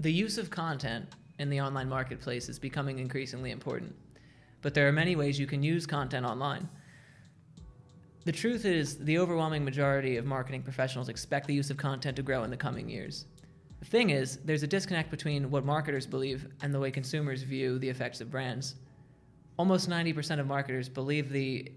The use of content in the online marketplace is becoming increasingly important, but there are many ways you can use content online. The truth is, the overwhelming majority of marketing professionals expect the use of content to grow in the coming years. The thing is, there's a disconnect between what marketers believe and the way consumers view the effects of brands. Almost 90% of marketers believe the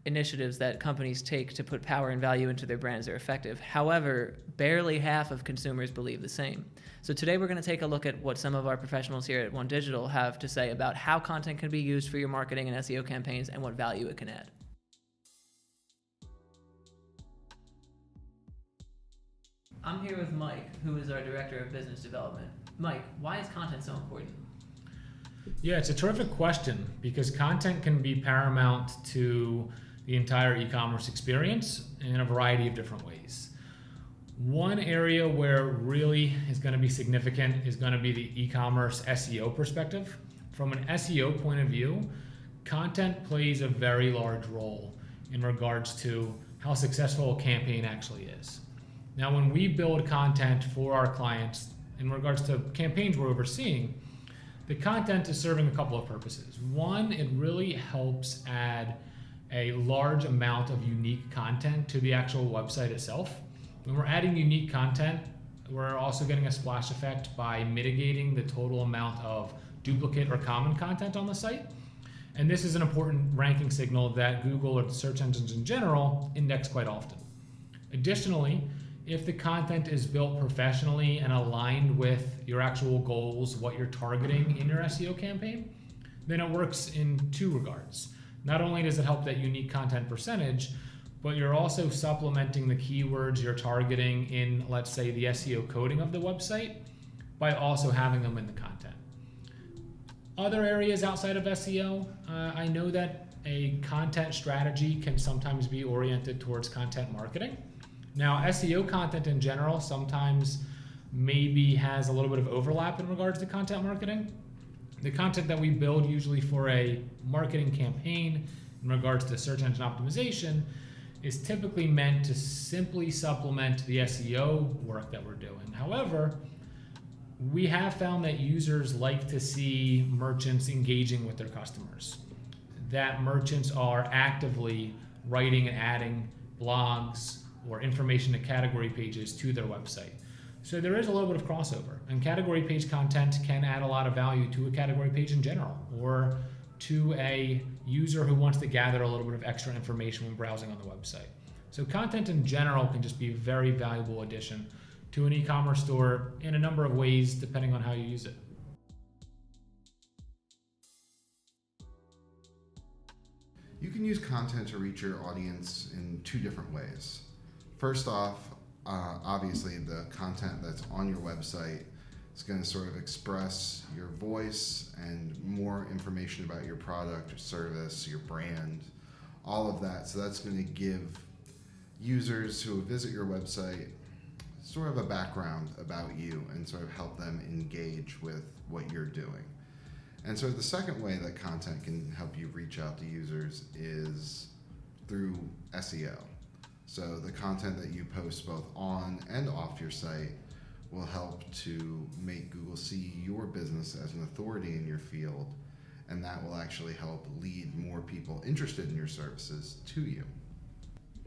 initiatives that companies take to put power and value into their brands are effective. However, barely half of consumers believe the same. So today we're going to take a look at what some of our professionals here at One Digital have to say about how content can be used for your marketing and SEO campaigns and what value it can add. I'm here with Mike, who is our Director of Business Development. Mike, why is content so important? Yeah, it's a terrific question because content can be paramount to the entire e-commerce experience in a variety of different ways. One area where it really is going to be significant is going to be the e-commerce SEO perspective. From an SEO point of view, content plays a very large role in regards to how successful a campaign actually is. Now, when we build content for our clients in regards to campaigns we're overseeing, the content is serving a couple of purposes. One, it really helps add a large amount of unique content to the actual website itself. When we're adding unique content, we're also getting a splash effect by mitigating the total amount of duplicate or common content on the site. And this is an important ranking signal that Google or the search engines in general index quite often. Additionally, if the content is built professionally and aligned with your actual goals, what you're targeting in your SEO campaign, then it works in two regards. Not only does it help that unique content percentage, but you're also supplementing the keywords you're targeting in, let's say, the SEO coding of the website by also having them in the content. Other areas outside of SEO, I know that a content strategy can sometimes be oriented towards content marketing. Now, SEO content in general sometimes maybe has a little bit of overlap in regards to content marketing. The content that we build usually for a marketing campaign in regards to search engine optimization is typically meant to simply supplement the SEO work that we're doing. However, we have found that users like to see merchants engaging with their customers, that merchants are actively writing and adding blogs or information to category pages to their website. So there is a little bit of crossover, and category page content can add a lot of value to a category page in general, or to a user who wants to gather a little bit of extra information when browsing on the website. So content in general can just be a very valuable addition to an e-commerce store in a number of ways, depending on how you use it. You can use content to reach your audience in two different ways. First off, obviously the content that's on your website is going to sort of express your voice and more information about your product or service, your brand, all of that. So that's going to give users who visit your website sort of a background about you and sort of help them engage with what you're doing. And so the second way that content can help you reach out to users is through SEO. So the content that you post both on and off your site will help to make Google see your business as an authority in your field, and that will actually help lead more people interested in your services to you.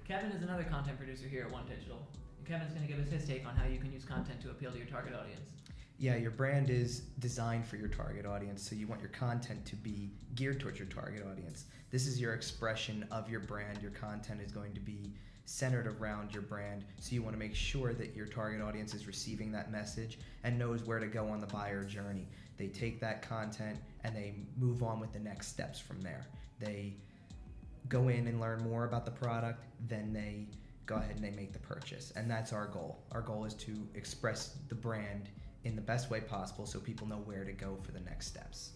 Kevin is another content producer here at One Digital. And Kevin's going to give us his take on how you can use content to appeal to your target audience. Yeah, your brand is designed for your target audience, so you want your content to be geared towards your target audience. This is your expression of your brand. Your content is going to be centered around your brand, so you want to make sure that your target audience is receiving that message and knows where to go on the buyer journey. They take that content and they move on with the next steps from there. They go in and learn more about the product, then they go ahead and they make the purchase, and that's our goal. Our goal is to express the brand in the best way possible so people know where to go for the next steps.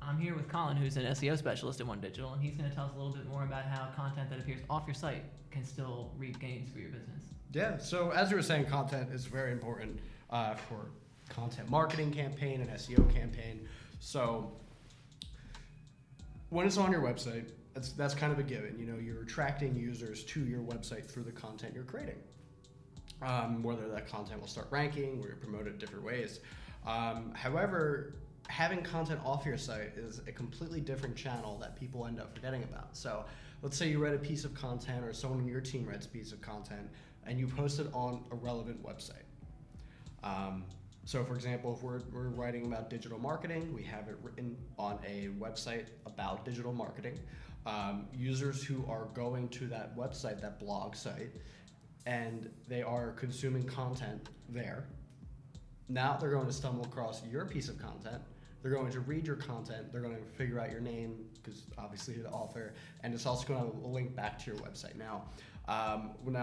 I'm here with Colin, who's an SEO specialist at One Digital, and he's going to tell us a little bit more about how content that appears off your site can still reap gains for your business. Yeah, so as you were saying, content is very important for content marketing campaign and SEO campaign. So when it's on your website, that's kind of a given. You know, you're attracting users to your website through the content you're creating. whether that content will start ranking or you're promoted different ways. However, having content off your site is a completely different channel that people end up forgetting about. So let's say you read a piece of content, or someone on your team reads a piece of content, and you post it on a relevant website. So for example, if we're writing about digital marketing, we have it written on a website about digital marketing. Users who are going to that website, that blog site, and they are consuming content there, now they're going to stumble across your piece of content. They're going to read your content. They're going to figure out your name, because obviously you're the author, and it's also going to link back to your website. Now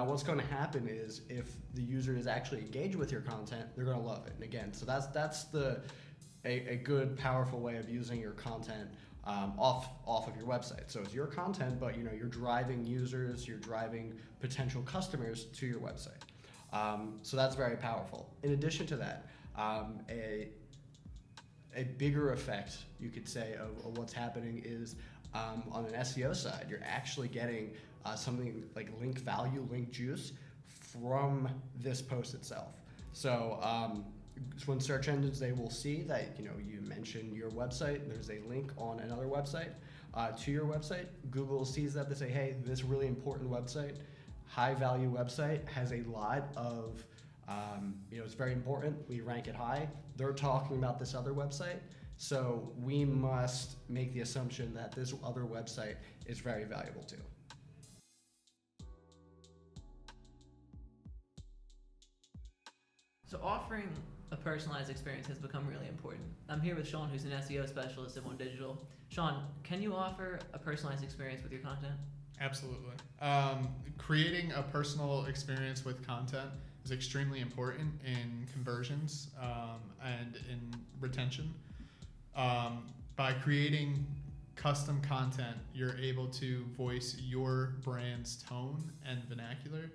what's going to happen is, if the user is actually engaged with your content, they're going to love it. And again, so that's a good, powerful way of using your content off of your website. So it's your content, but you're driving users, you're driving potential customers to your website. So that's very powerful. In addition to that, a bigger effect, you could say, of what's happening is on an SEO side, you're actually getting something like link value, link juice from this post itself. So when search engines, they will see that you mentioned your website, there's a link on another website to your website. Google sees that, they say, hey, this really important website, high value website, has a lot of it's very important, we rank it high, they're talking about this other website, so we must make the assumption that this other website is very valuable too. So offering a personalized experience has become really important. I'm here with Sean, who's an SEO specialist at One Digital. Sean, can you offer a personalized experience with your content? Absolutely. Creating a personal experience with content is extremely important in conversions and in retention. By creating custom content, you're able to voice your brand's tone and vernacular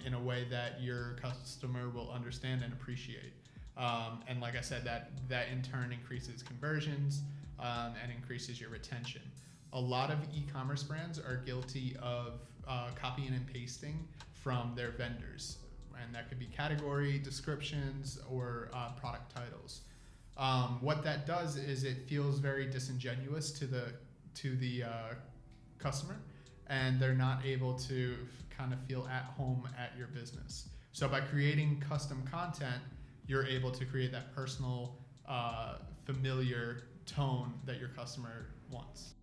in a way that your customer will understand and appreciate. And like I said, that in turn increases conversions and increases your retention. A lot of e-commerce brands are guilty of copying and pasting from their vendors, and that could be category descriptions or product titles. What that does is it feels very disingenuous to the customer, and they're not able to kind of feel at home at your business. So by creating custom content, you're able to create that personal, familiar tone that your customer wants.